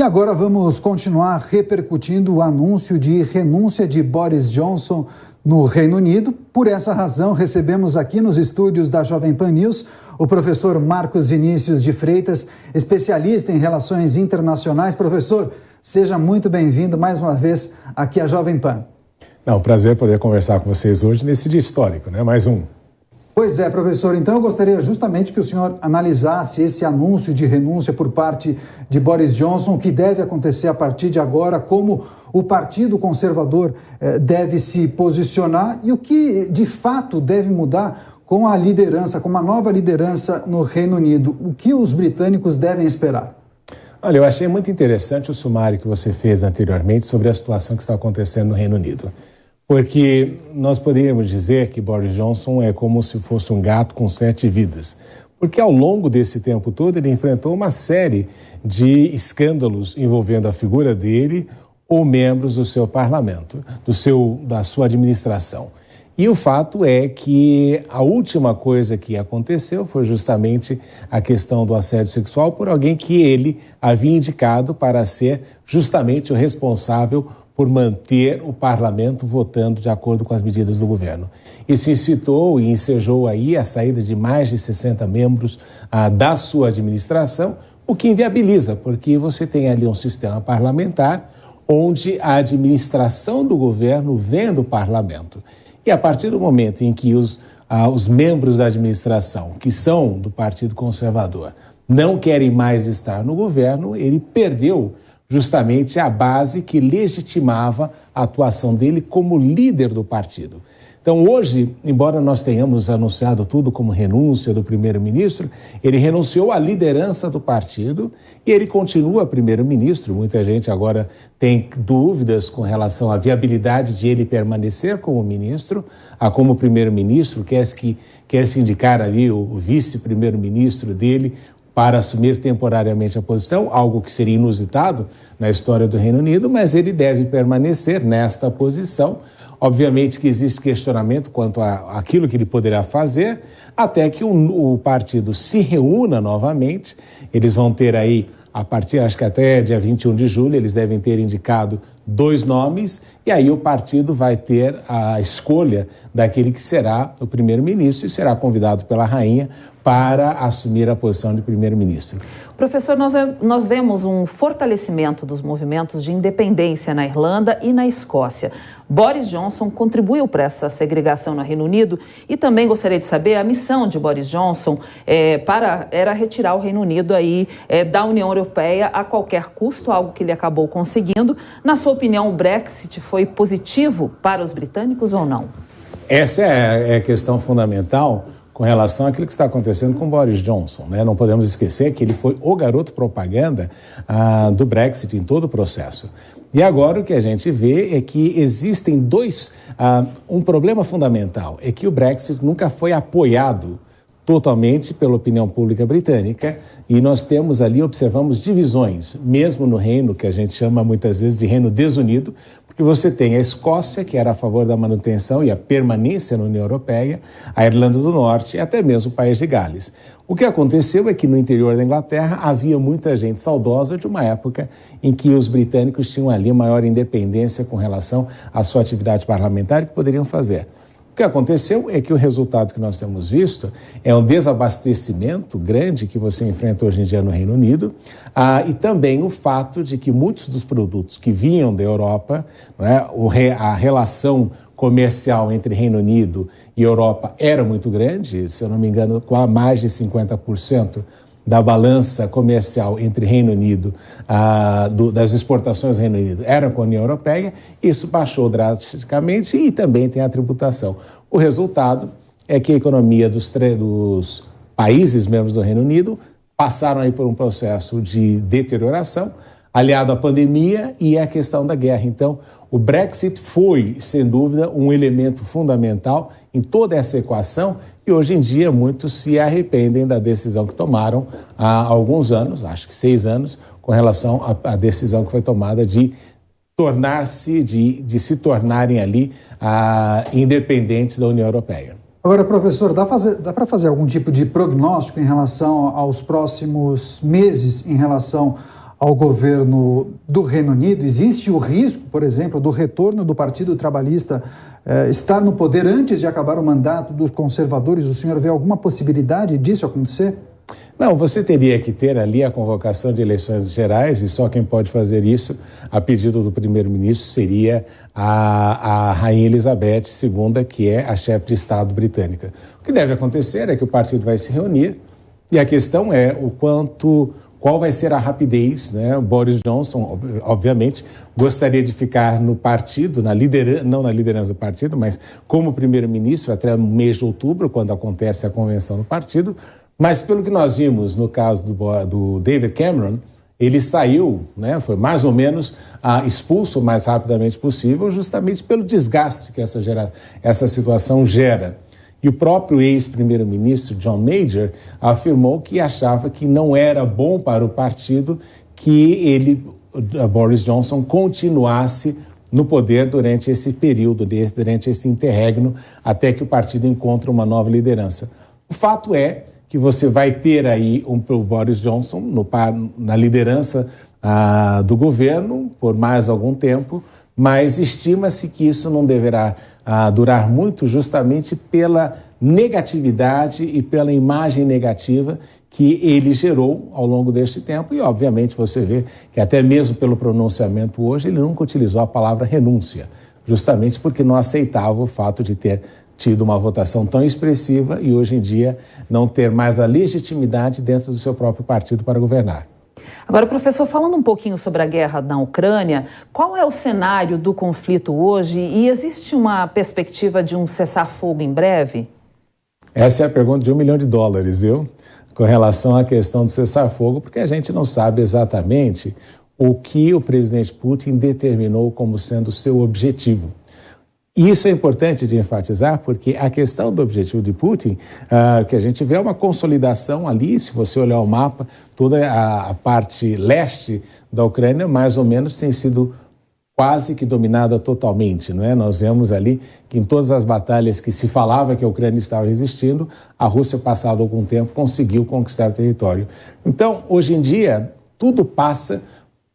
agora vamos continuar repercutindo o anúncio de renúncia de Boris Johnson no Reino Unido. Por essa razão, recebemos aqui nos estúdios da Jovem Pan News o professor Marcos Vinícius de Freitas, especialista em relações internacionais. Professor, seja muito bem-vindo mais uma vez aqui à Jovem Pan. É um prazer poder conversar com vocês hoje nesse dia histórico, né? Mais um. Pois é, professor. Então eu gostaria justamente que o senhor analisasse esse anúncio de renúncia por parte de Boris Johnson, o que deve acontecer a partir de agora, como o Partido Conservador deve se posicionar e o que de fato deve mudar com a liderança, com uma nova liderança no Reino Unido. O que os britânicos devem esperar? Olha, eu achei muito interessante o sumário que você fez anteriormente sobre a situação que está acontecendo no Reino Unido. Porque nós poderíamos dizer que Boris Johnson é como se fosse um gato com 7 vidas. Porque ao longo desse tempo todo ele enfrentou uma série de escândalos envolvendo a figura dele ou membros do seu parlamento, da sua administração. E o fato é que a última coisa que aconteceu foi justamente a questão do assédio sexual por alguém que ele havia indicado para ser justamente o responsável por manter o parlamento votando de acordo com as medidas do governo. Isso incitou e ensejou aí a saída de mais de 60 membros da sua administração, o que inviabiliza, porque você tem ali um sistema parlamentar onde a administração do governo vem do parlamento. E a partir do momento em que os membros da administração, que são do Partido Conservador, não querem mais estar no governo, ele perdeu justamente a base que legitimava a atuação dele como líder do partido. Então hoje, embora nós tenhamos anunciado tudo como renúncia do primeiro-ministro, ele renunciou à liderança do partido e ele continua primeiro-ministro. Muita gente agora tem dúvidas com relação à viabilidade de ele permanecer como ministro, como primeiro-ministro, quer se indicar ali o vice-primeiro-ministro dele para assumir temporariamente a posição, algo que seria inusitado na história do Reino Unido, mas ele deve permanecer nesta posição. Obviamente que existe questionamento quanto àquilo que ele poderá fazer, até que o partido se reúna novamente. Eles vão ter aí, a partir, acho que até dia 21 de julho, eles devem ter indicado 2 nomes, e aí o partido vai ter a escolha daquele que será o primeiro-ministro e será convidado pela rainha para assumir a posição de primeiro-ministro. Professor, nós vemos um fortalecimento dos movimentos de independência na Irlanda e na Escócia. Boris Johnson contribuiu para essa segregação no Reino Unido e também gostaria de saber a missão de Boris Johnson era retirar o Reino Unido aí, da União Europeia a qualquer custo, algo que ele acabou conseguindo. Na sua opinião, o Brexit foi positivo para os britânicos ou não? Essa é a questão fundamental com relação àquilo que está acontecendo com Boris Johnson, né? Não podemos esquecer que ele foi o garoto propaganda do Brexit em todo o processo. E agora o que a gente vê é que existem um problema fundamental, é que o Brexit nunca foi apoiado totalmente pela opinião pública britânica e nós temos ali, observamos divisões, mesmo no reino que a gente chama muitas vezes de reino desunido, porque você tem a Escócia, que era a favor da manutenção e a permanência na União Europeia, a Irlanda do Norte e até mesmo o país de Gales. O que aconteceu é que no interior da Inglaterra havia muita gente saudosa de uma época em que os britânicos tinham ali maior independência com relação à sua atividade parlamentar que poderiam fazer. O que aconteceu é que o resultado que nós temos visto é um desabastecimento grande que você enfrenta hoje em dia no Reino Unido e também o fato de que muitos dos produtos que vinham da Europa, né, a relação comercial entre Reino Unido e Europa era muito grande, se eu não me engano, com mais de 50% da balança comercial entre Reino Unido, das exportações do Reino Unido, eram com a União Europeia, isso baixou drasticamente e também tem a tributação. O resultado é que a economia dos países membros do Reino Unido passaram aí por um processo de deterioração, aliado à pandemia e à questão da guerra. Então, o Brexit foi, sem dúvida, um elemento fundamental em toda essa equação e hoje em dia muitos se arrependem da decisão que tomaram há alguns anos, acho que 6 anos, com relação à decisão que foi tomada de se tornarem ali independentes da União Europeia. Agora, professor, dá para fazer algum tipo de prognóstico em relação aos próximos meses, em relação ao governo do Reino Unido? Existe o risco, por exemplo, do retorno do Partido Trabalhista estar no poder antes de acabar o mandato dos conservadores? O senhor vê alguma possibilidade disso acontecer? Não, você teria que ter ali a convocação de eleições gerais e só quem pode fazer isso, a pedido do primeiro-ministro, seria a Rainha Elizabeth II, que é a chefe de Estado britânica. O que deve acontecer é que o partido vai se reunir e a questão é qual vai ser a rapidez, né? O Boris Johnson, obviamente, gostaria de ficar no partido, não na liderança do partido, mas como primeiro-ministro até o mês de outubro, quando acontece a convenção do partido. Mas pelo que nós vimos no caso do David Cameron, ele saiu, né, foi mais ou menos expulso o mais rapidamente possível, justamente pelo desgaste que essa situação gera. E o próprio ex-primeiro-ministro John Major afirmou que achava que não era bom para o partido que Boris Johnson, continuasse no poder durante esse período, durante esse interregno, até que o partido encontre uma nova liderança. O fato é que você vai ter aí o Boris Johnson na liderança do governo por mais algum tempo, mas estima-se que isso não deverá durar muito, justamente pela negatividade e pela imagem negativa que ele gerou ao longo deste tempo. E, obviamente, você vê que até mesmo pelo pronunciamento hoje, ele nunca utilizou a palavra renúncia, justamente porque não aceitava o fato de ter tido uma votação tão expressiva e hoje em dia não ter mais a legitimidade dentro do seu próprio partido para governar. Agora, professor, falando um pouquinho sobre a guerra na Ucrânia, qual é o cenário do conflito hoje e existe uma perspectiva de um cessar-fogo em breve? Essa é a pergunta de $1 milhão, viu? Com relação à questão do cessar-fogo, porque a gente não sabe exatamente o que o presidente Putin determinou como sendo o seu objetivo. E isso é importante de enfatizar, porque a questão do objetivo de Putin, que a gente vê uma consolidação ali, se você olhar o mapa, toda a parte leste da Ucrânia, mais ou menos, tem sido quase que dominada totalmente, não é? Nós vemos ali que em todas as batalhas que se falava que a Ucrânia estava resistindo, a Rússia, passado algum tempo, conseguiu conquistar o território. Então, hoje em dia, tudo passa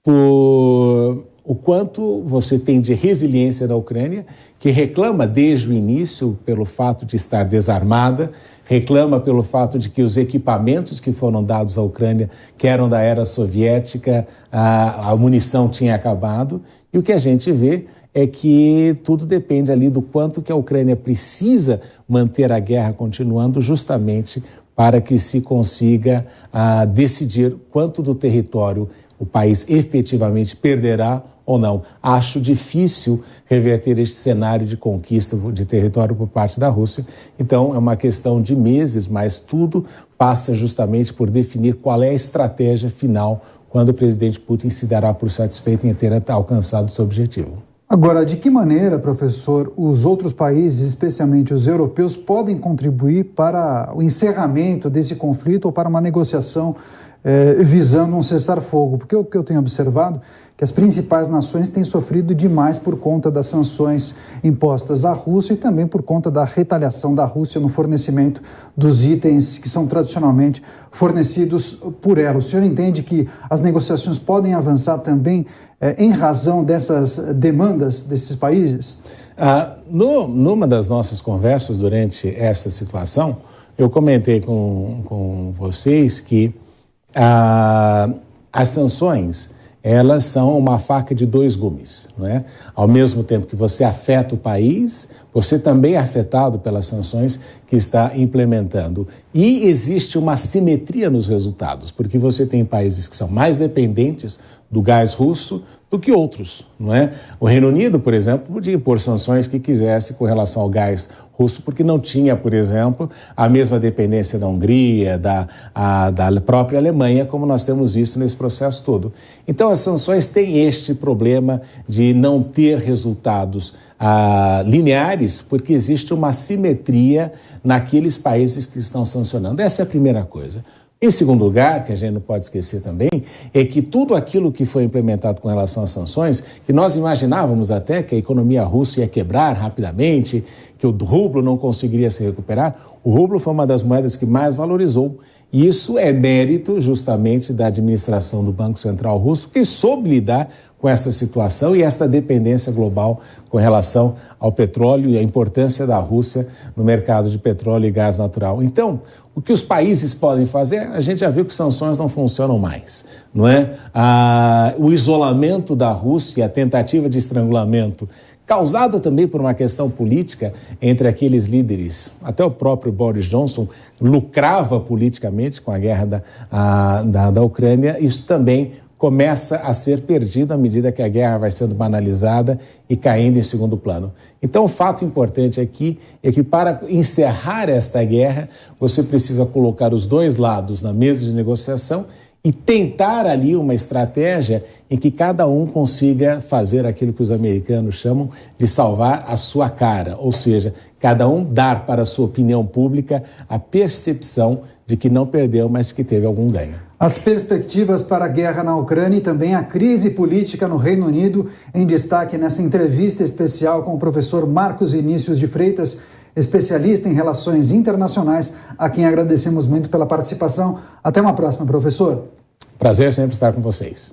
por o quanto você tem de resiliência da Ucrânia, que reclama desde o início pelo fato de estar desarmada, reclama pelo fato de que os equipamentos que foram dados à Ucrânia, que eram da era soviética, a munição tinha acabado. E o que a gente vê é que tudo depende ali do quanto que a Ucrânia precisa manter a guerra continuando, justamente para que se consiga decidir quanto do território o país efetivamente perderá ou não. Acho difícil reverter este cenário de conquista de território por parte da Rússia. Então, é uma questão de meses, mas tudo passa justamente por definir qual é a estratégia final quando o presidente Putin se dará por satisfeito em ter alcançado seu objetivo. Agora, de que maneira, professor, os outros países, especialmente os europeus, podem contribuir para o encerramento desse conflito ou para uma negociação visando um cessar-fogo? Porque o que eu tenho observado é que as principais nações têm sofrido demais por conta das sanções impostas à Rússia e também por conta da retaliação da Rússia no fornecimento dos itens que são tradicionalmente fornecidos por ela. O senhor entende que as negociações podem avançar também em razão dessas demandas desses países? Numa das nossas conversas durante essa situação, eu comentei com vocês que as sanções, elas são uma faca de dois gumes, não é? Ao mesmo tempo que você afeta o país, você também é afetado pelas sanções que está implementando. E existe uma simetria nos resultados, porque você tem países que são mais dependentes do gás russo do que outros, não é? O Reino Unido, por exemplo, podia impor sanções que quisesse com relação ao gás russo, porque não tinha, por exemplo, a mesma dependência da Hungria, da própria Alemanha, como nós temos visto nesse processo todo. Então, as sanções têm este problema de não ter resultados lineares, porque existe uma simetria naqueles países que estão sancionando. Essa é a primeira coisa. Em segundo lugar, que a gente não pode esquecer também, é que tudo aquilo que foi implementado com relação às sanções, que nós imaginávamos até que a economia russa ia quebrar rapidamente, que o rublo não conseguiria se recuperar, o rublo foi uma das moedas que mais valorizou. E isso é mérito justamente da administração do Banco Central russo, que soube lidar com essa situação e essa dependência global com relação ao petróleo e a importância da Rússia no mercado de petróleo e gás natural. Então, o que os países podem fazer, a gente já viu que sanções não funcionam mais, não é? O isolamento da Rússia e a tentativa de estrangulamento, causada também por uma questão política entre aqueles líderes. Até o próprio Boris Johnson lucrava politicamente com a guerra da Ucrânia. Isso também começa a ser perdido à medida que a guerra vai sendo banalizada e caindo em segundo plano. Então, o fato importante aqui é que para encerrar esta guerra, você precisa colocar os dois lados na mesa de negociação e tentar ali uma estratégia em que cada um consiga fazer aquilo que os americanos chamam de salvar a sua cara, ou seja, cada um dar para a sua opinião pública a percepção de que não perdeu, mas que teve algum ganho. As perspectivas para a guerra na Ucrânia e também a crise política no Reino Unido em destaque nessa entrevista especial com o professor Marcos Vinícius de Freitas, especialista em relações internacionais, a quem agradecemos muito pela participação. Até uma próxima, professor. Prazer sempre estar com vocês.